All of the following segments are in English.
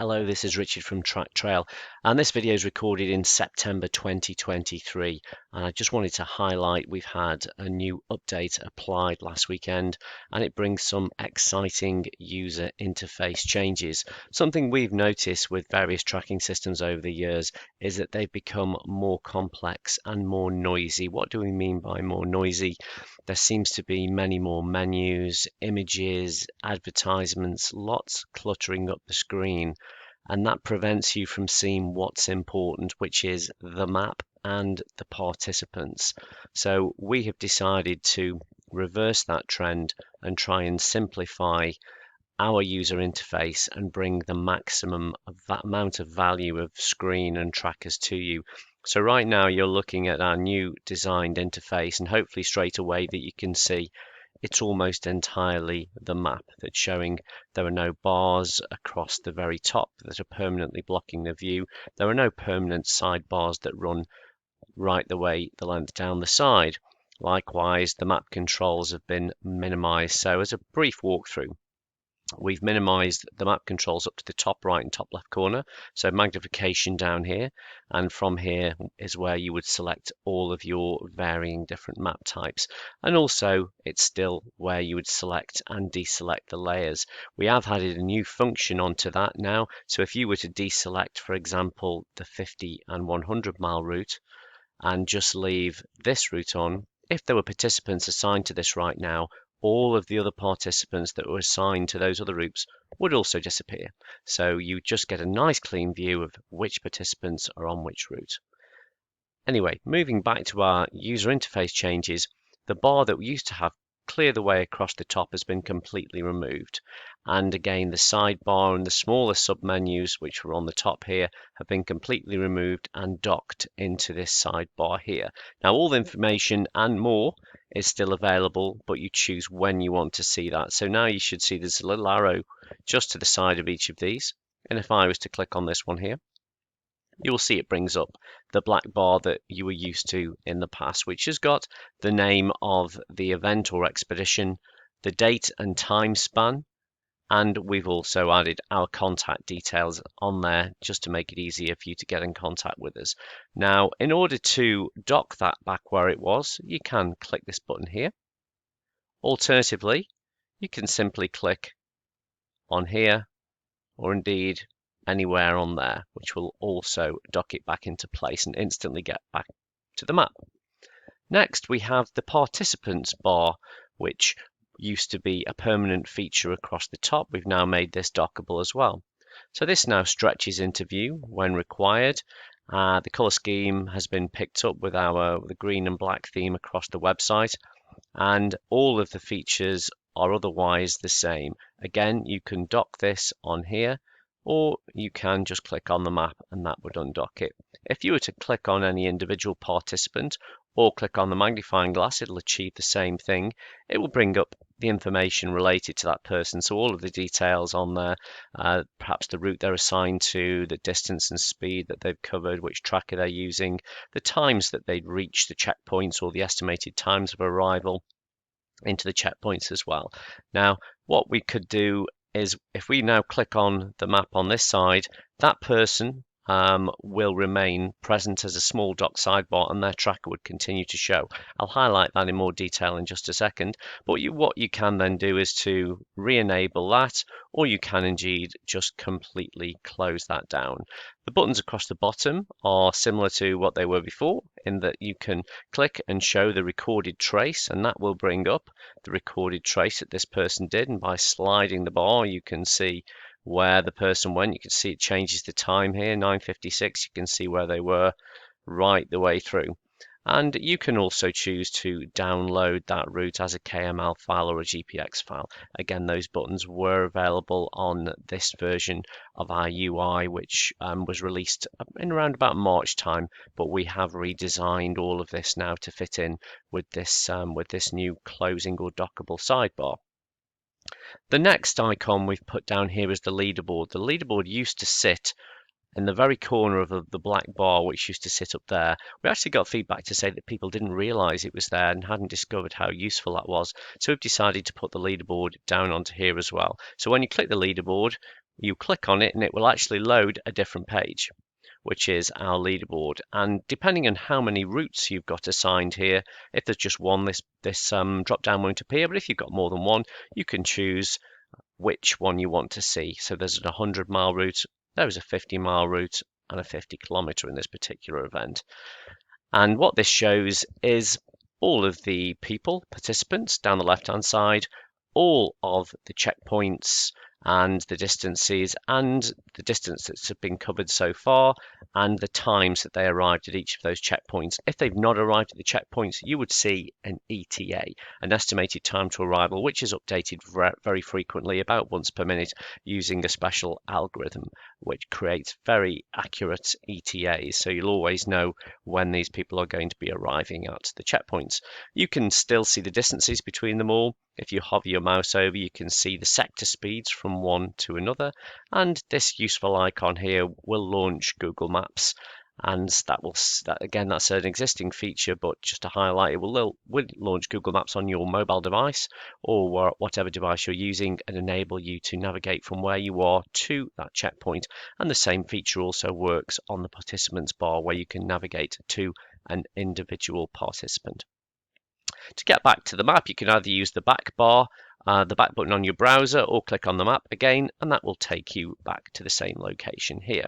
Hello, this is Richard from Track Trail, and this video is recorded in September 2023. And I just wanted to highlight we've had a new update applied last weekend, and it brings some exciting user interface changes. Something we've noticed with various tracking systems over the years is that they've become more complex and more noisy. What do we mean by more noisy? There seems to be many more menus, images, advertisements, lots cluttering up the screen, and that prevents you from seeing what's important, which is the map and the participants. So we have decided to reverse that trend and try and simplify our user interface and bring the maximum of that amount of value of screen and trackers to you. So right now you're looking at our new designed interface, and hopefully straight away that you can see it's almost entirely the map that's showing. There are no bars across the very top that are permanently blocking the view. There are no permanent sidebars that run right the length down the side. Likewise, the map controls have been minimized. So as a brief walkthrough, we've minimized the map controls up to the top right and top left corner, so magnification down here, and from here is where you would select all of your varying different map types, and also it's still where you would select and deselect the layers. We have added a new function onto that now, so if you were to deselect, for example, the 50 and 100 mile route and just leave this route on, if there were participants assigned to this right now, all of the other participants that were assigned to those other routes would also disappear. So you just get a nice clean view of which participants are on which route. Anyway, moving back to our user interface changes, the bar that we used to have clear the way across the top has been completely removed. And again, the sidebar and the smaller submenus, which were on the top here, have been completely removed and docked into this sidebar here. Now, all the information and more is still available, but you choose when you want to see that. So now you should see there's a little arrow just to the side of each of these. And if I was to click on this one here, you will see it brings up the black bar that you were used to in the past, which has got the name of the event or expedition, the date and time span, and we've also added our contact details on there just to make it easier for you to get in contact with us. Now, in order to dock that back where it was, you can click this button here. Alternatively, you can simply click on here, or indeed anywhere on there, which will also dock it back into place and instantly get back to the map. Next, we have the participants bar, which used to be a permanent feature across the top. We've now made this dockable as well. So this now stretches into view when required. The color scheme has been picked up with the green and black theme across the website, and all of the features are otherwise the same. Again, you can dock this on here, or you can just click on the map and that would undock it. If you were to click on any individual participant or click on the magnifying glass, it'll achieve the same thing. It will bring up the information related to that person, so all of the details on there, perhaps the route they're assigned to, the distance and speed that they've covered, which tracker they're using, the times that they'd reach the checkpoints or the estimated times of arrival into the checkpoints as well. Now, what we could do is if we now click on the map on this side, that person will remain present as a small dock sidebar and their tracker would continue to show. I'll highlight that in more detail in just a second, but what you can then do is to re-enable that, or you can indeed just completely close that down. The buttons across the bottom are similar to what they were before, in that you can click and show the recorded trace, and that will bring up the recorded trace that this person did, and by sliding the bar you can see where the person went. You can see it changes the time here, 9:56. You can see where they were right the way through. And you can also choose to download that route as a KML file or a GPX file. Again, those buttons were available on this version of our UI, which was released in around about March time, but we have redesigned all of this now to fit in with this new closing or dockable sidebar. The next icon we've put down here is the leaderboard. The leaderboard used to sit in the very corner of the black bar, which used to sit up there. We actually got feedback to say that people didn't realize it was there and hadn't discovered how useful that was. So we've decided to put the leaderboard down onto here as well. So when you click the leaderboard, you click on it and it will actually load a different page, which is our leaderboard. And depending on how many routes you've got assigned here, if there's just one, this drop down won't appear, but if you've got more than one, you can choose which one you want to see. So there's a 100-mile route, there's a 50-mile route, and a 50-kilometer in this particular event. And what this shows is all of the participants down the left-hand side, all of the checkpoints and the distances and the distance that's been covered so far and the times that they arrived at each of those checkpoints. If they've not arrived at the checkpoints, you would see an ETA, an estimated time to arrival, which is updated very frequently, about once per minute, using a special algorithm which creates very accurate ETAs. So you'll always know when these people are going to be arriving at the checkpoints. You can still see the distances between them all. If you hover your mouse over, you can see the sector speeds from one to another, and this useful icon here will launch Google Maps, and that's an existing feature, but just to highlight, it will launch Google Maps on your mobile device or whatever device you're using and enable you to navigate from where you are to that checkpoint. And the same feature also works on the participants bar, where you can navigate to an individual participant. To get back to the map, you can either use the back bar, the back button on your browser, or click on the map again, and that will take you back to the same location here.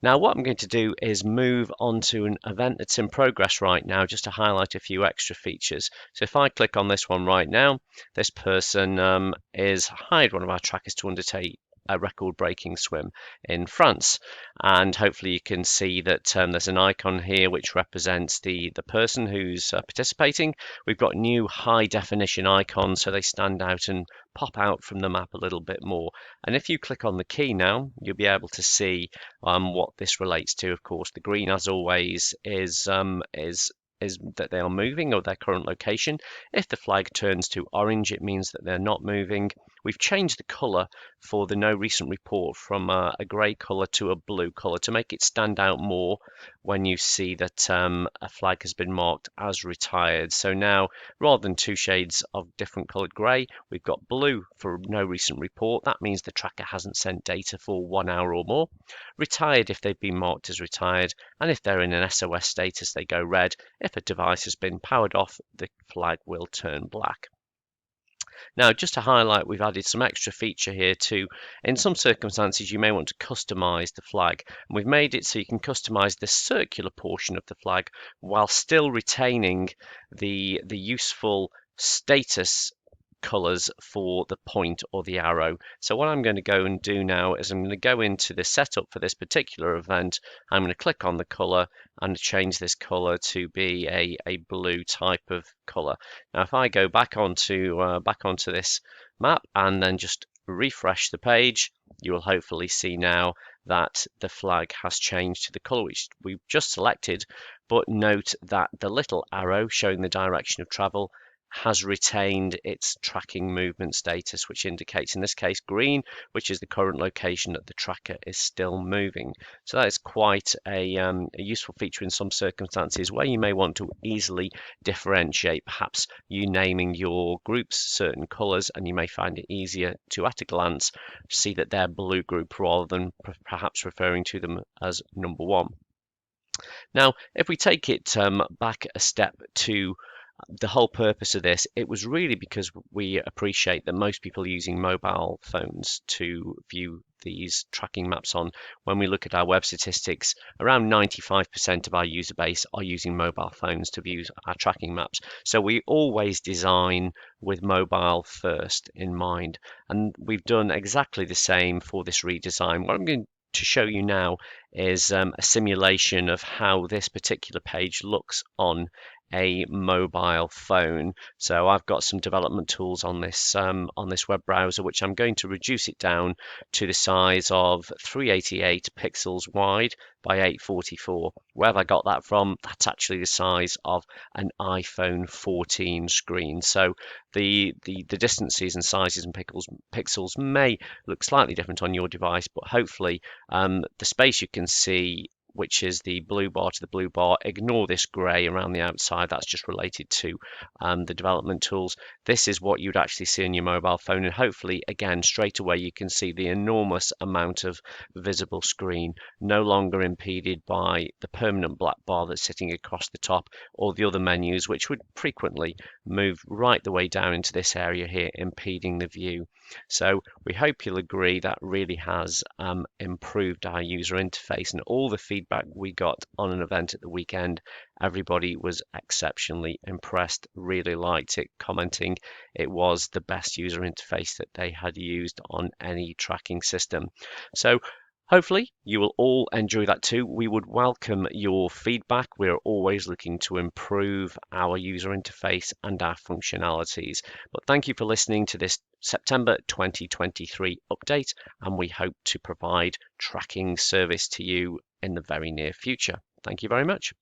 Now, what I'm going to do is move on to an event that's in progress right now, just to highlight a few extra features. So if I click on this one right now, this person is hired one of our trackers to undertake a record-breaking swim in France, and hopefully you can see that there's an icon here which represents the person who's participating. We've got new high-definition icons, so they stand out and pop out from the map a little bit more. And if you click on the key now, you'll be able to see what this relates to. Of course, the green, as always, is that they are moving, or their current location. If the flag turns to orange, it means that they're not moving. We've changed the color for the no recent report from a gray color to a blue color to make it stand out more when you see that a flag has been marked as retired. So now, rather than two shades of different colored gray, we've got blue for no recent report. That means the tracker hasn't sent data for 1 hour or more. Retired if they've been marked as retired, and if they're in an SOS status, they go red. If a device has been powered off, the flag will turn black. Now, just to highlight, we've added some extra feature here too. In some circumstances, you may want to customize the flag, and we've made it so you can customize the circular portion of the flag while still retaining the useful status colors for the point or the arrow. So what I'm going to go and do now is I'm going to go into the setup for this particular event. I'm going to click on the color and change this color to be a blue type of color. Now, if I go back onto this map and then just refresh the page, you will hopefully see now that the flag has changed to the color which we've just selected. But note that the little arrow showing the direction of travel has retained its tracking movement status, which indicates, in this case, green, which is the current location that the tracker is still moving. So that is quite a useful feature in some circumstances where you may want to easily differentiate, perhaps you naming your groups certain colors, and you may find it easier to, at a glance, see that they're blue group rather than perhaps referring to them as number one. Now, if we take it back a step to the whole purpose of this, it was really because we appreciate that most people are using mobile phones to view these tracking maps on. When we look at our web statistics, around 95% of our user base are using mobile phones to view our tracking maps. So we always design with mobile first in mind. And we've done exactly the same for this redesign. What I'm going to show you now is a simulation of how this particular page looks on a mobile phone. So I've got some development tools on this web browser, which I'm going to reduce it down to the size of 388 pixels wide by 844. Where have I got that from? That's actually the size of an iPhone 14 screen. So the distances and sizes and pixels may look slightly different on your device, but hopefully the space you can see which is the blue bar to the blue bar. Ignore this grey around the outside, that's just related to the development tools. This is what you'd actually see on your mobile phone, and hopefully again straight away you can see the enormous amount of visible screen, no longer impeded by the permanent black bar that's sitting across the top, or the other menus which would frequently move right the way down into this area here, impeding the view. So we hope you'll agree that really has improved our user interface, and all the feedback we got on an event at the weekend, everybody was exceptionally impressed, really liked it, commenting it was the best user interface that they had used on any tracking system. So hopefully you will all enjoy that too. We would welcome your feedback. We're always looking to improve our user interface and our functionalities. But thank you for listening to this September 2023 update, and we hope to provide tracking service to you in the very near future. Thank you very much.